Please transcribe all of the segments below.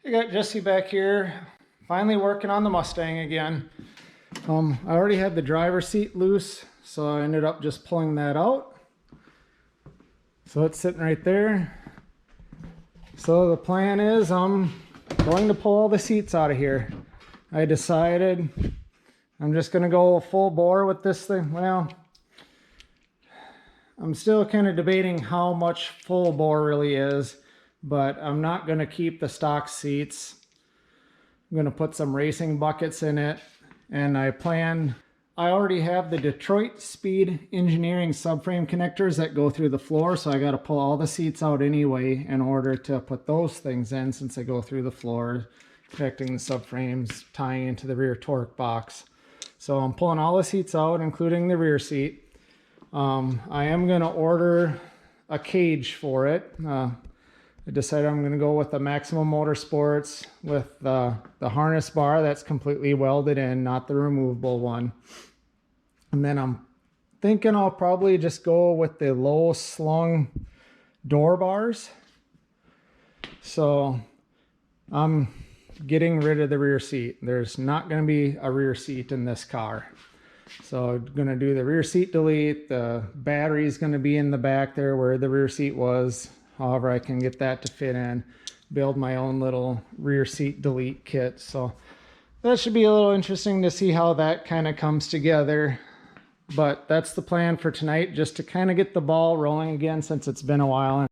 I got Jesse back here, finally working on the Mustang again. I already had the driver's seat loose, so I ended up just pulling that out. So it's sitting right there. So the plan is I'm going to pull all the seats out of here. I decided I'm just going to go full bore with this thing. Well, I'm still kind of debating how much full bore really is, but I'm not going to keep the stock seats. I'm going to put some racing buckets in it, and I already have the Detroit Speed Engineering subframe connectors that go through the floor, so I got to pull all the seats out anyway in order to put those things in, since they go through the floor, connecting the subframes, tying into the rear torque box. So I'm pulling all the seats out, including the rear seat. I am going to order a cage for it. I decided I'm going to go with the Maximum Motorsports with the harness bar that's completely welded in, not the removable one. And then I'm thinking I'll probably just go with the low slung door bars. So I'm getting rid of the rear seat. There's not going to be a rear seat in this car. So I'm going to do the rear seat delete. The battery is going to be in the back there where the rear seat was. However, I can get that to fit in, build my own little rear seat delete kit. So that should be a little interesting to see how that kind of comes together. But that's the plan for tonight, just to kind of get the ball rolling again since it's been a while.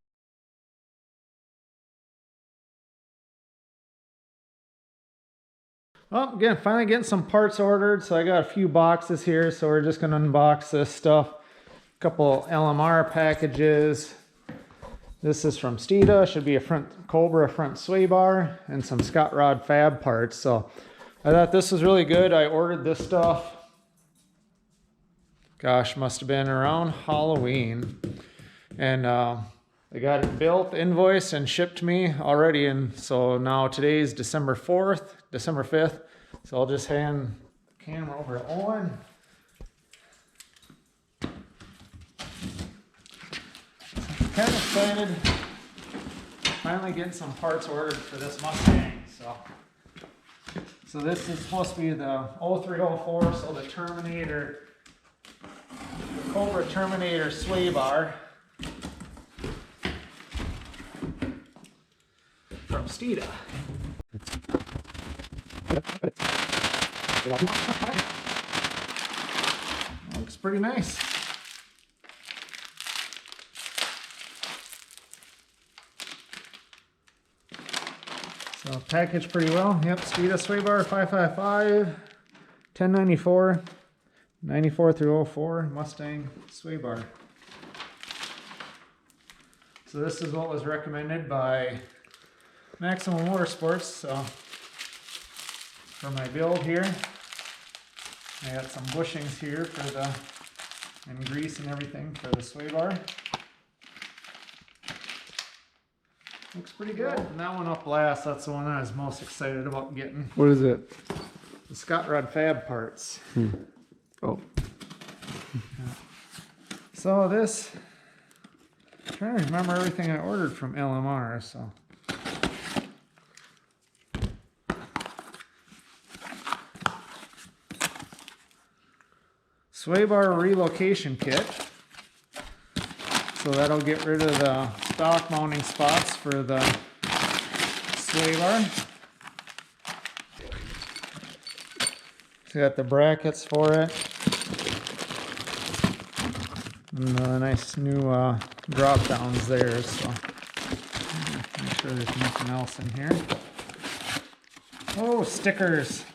Well, again, finally getting some parts ordered. So I got a few boxes here. So we're just going to unbox this stuff. A couple LMR packages. This is from Steeda, should be a front Cobra front sway bar, and some Scott Rod Fab parts. So I thought this was really good. I ordered this stuff, gosh, must have been around Halloween. And they got it built, invoiced, and shipped to me already. And so now today's December 5th. So I'll just hand the camera over to Owen. Kind of excited, finally getting some parts ordered for this Mustang. So this is supposed to be the 0304, so the Terminator, the Cobra Terminator sway bar from Steeda. Looks pretty nice. So packaged pretty well. Yep, Steeda sway bar 555, 1094, 94 through 04 Mustang sway bar. So this is what was recommended by Maximum Motorsports. So for my build here, I got some bushings here for the, and grease and everything for the sway bar. Looks pretty good. And that one up last, that's the one I was most excited about getting. What is it? The Scott Rod Fab parts. Oh. So this, I'm trying to remember everything I ordered from LMR, so. Sway bar relocation kit. So that'll get rid of the stock mounting spots for the sway bar. So got the brackets for it. And the nice new drop downs there. So make sure there's nothing else in here. Oh, stickers.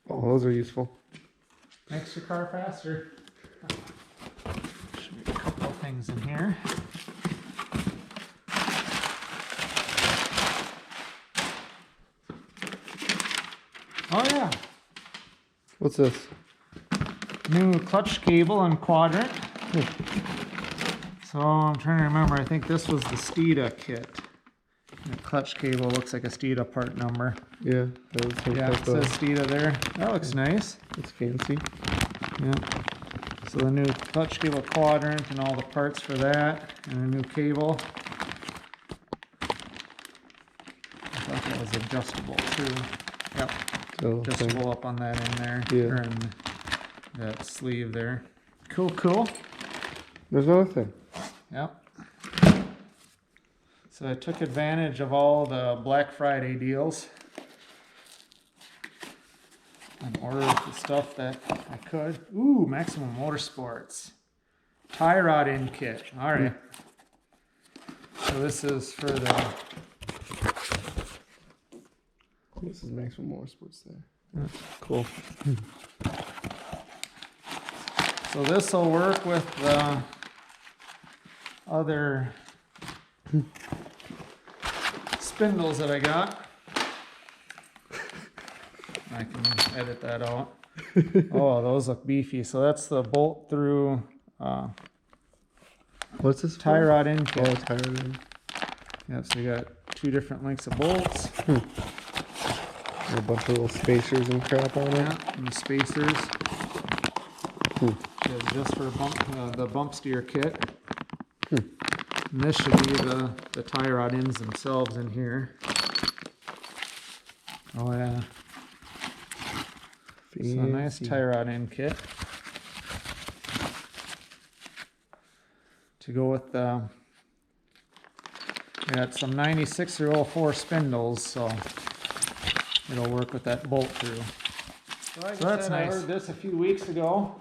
Oh, those are useful. Makes your car faster. Should be a couple of things in here. Oh yeah. What's this? New clutch cable and quadrant. So I'm trying to remember, I think this was the Steeda kit. The clutch cable looks like a Steeda part number. Yeah, yeah, it says Steeda there. That looks nice. It's fancy. Yeah. So the new clutch cable quadrant and all the parts for that, and a new cable. I thought that is adjustable too. Yep, So, adjustable up on that in there, Yeah. or in that sleeve there. Cool, cool. there's another thing. Yep. So I took advantage of all the Black Friday deals and ordered the stuff that I could. Ooh, Maximum Motorsports. Tie rod in kit. All right. So this is for the... This is Maximum Motorsports there. Cool. So this will work with the other spindles that I got. I can edit that out. Oh, those look beefy. So that's the bolt through What's this? tie for? rod in Oh, kit. tie rod in. Yep, so you got 2 different lengths of bolts. A bunch of little spacers and crap on it. Yeah, and the spacers. Yeah, just for the bump steer kit. And this should be the tie rod ends themselves in here. Oh yeah. So a nice tie rod end kit. To go with the... I got some 96 or 04 spindles, so it'll work with that bolt through. So that's nice. I ordered this a few weeks ago.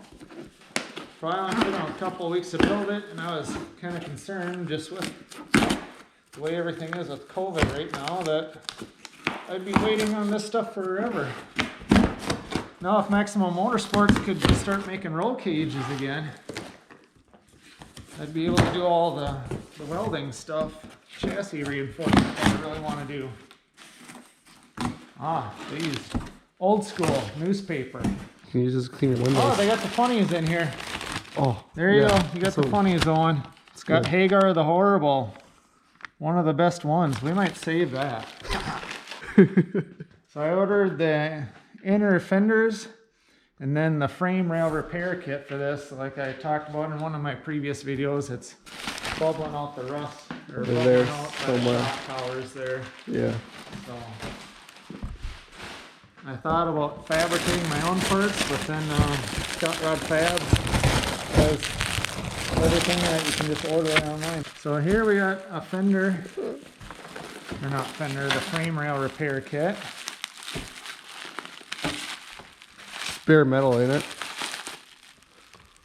Probably took a couple of weeks to build it, and I was kind of concerned just with the way everything is with COVID right now that I'd be waiting on this stuff forever. Now if Maximum Motorsports could start making roll cages again, I'd be able to do all the welding stuff, chassis reinforcement that I really want to do. Ah, these old school newspaper. Can you just clean your windows? Oh, they got the funnies in here. Oh, There you yeah. go. You got the funnies on. It's got good. Hagar the Horrible. One of the best ones. We might save that. So I ordered the inner fenders and then the frame rail repair kit for this. Like I talked about in one of my previous videos, it's bubbling out the rust. Or They're bubbling there out the somewhere. shock towers there. Yeah. So I thought about fabricating my own parts, but then Scott Rod Fabs has everything that you can just order online. So here we got a fender, or not fender, the frame rail repair kit. Bare metal, ain't it?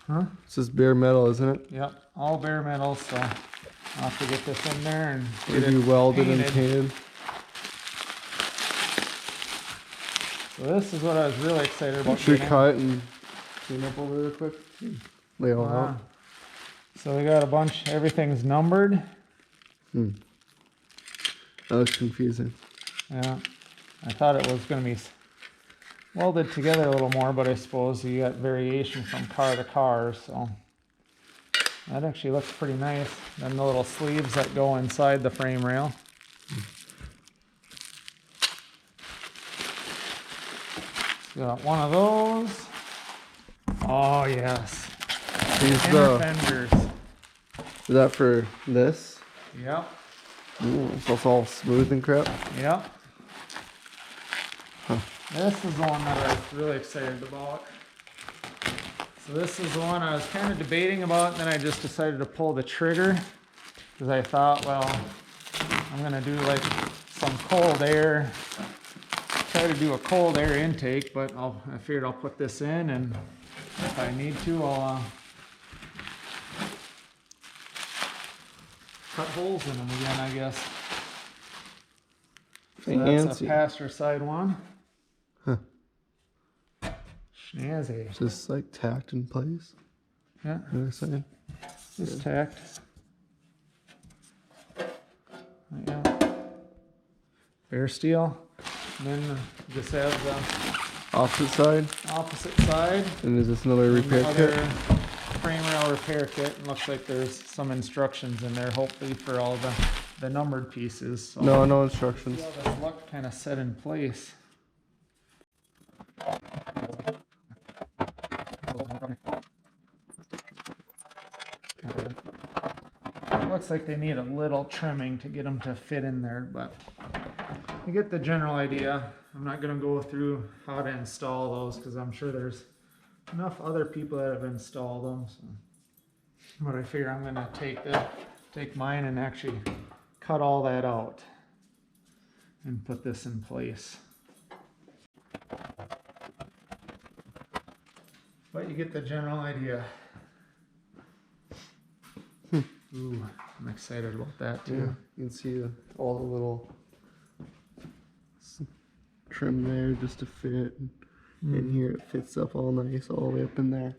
Huh? It's just bare metal, isn't it? Yep, all bare metal, so I'll have to get this in there and get Maybe it welded and painted. painted. So this is what I was really excited about. Should we getting. cut and clean up over there quick? Lay it all out. So we got a bunch, everything's numbered. That looks confusing. Yeah, I thought it was going to be welded together a little more, but I suppose you got variation from car to car, so that actually looks pretty nice. Then the little sleeves that go inside the frame rail. So got one of those. Oh yes, These inner fenders. is that for this? Yep, Ooh, so it's all smooth and crap. yep. This is the one that I was really excited about. So this is the one I was kind of debating about, and then I just decided to pull the trigger because I thought, well, I'm gonna do like some cold air, try to do a cold air intake, but I figured I'll put this in, and if I need to, I'll cut holes in them again, I guess. So that's a Fancy. passenger side one. Huh. Snazzy. Just like tacked in place. Yeah, You know what I'm saying? just tacked. Yeah. Bare steel. And then just have the Opposite side. opposite side. And is this another And the repair other kit? frame rail repair kit. And looks like there's some instructions in there, hopefully for all the numbered pieces. So No, no instructions. see how this look kind of set in place. It looks like they need a little trimming to get them to fit in there, but you get the general idea. I'm not going to go through how to install those because I'm sure there's enough other people that have installed them. So. But I figure I'm going to take mine and actually cut all that out and put this in place. But you get the general idea. Ooh, I'm excited about that too. Yeah, you can see all the little trim there just to fit. In here it fits up all nice all the way up in there.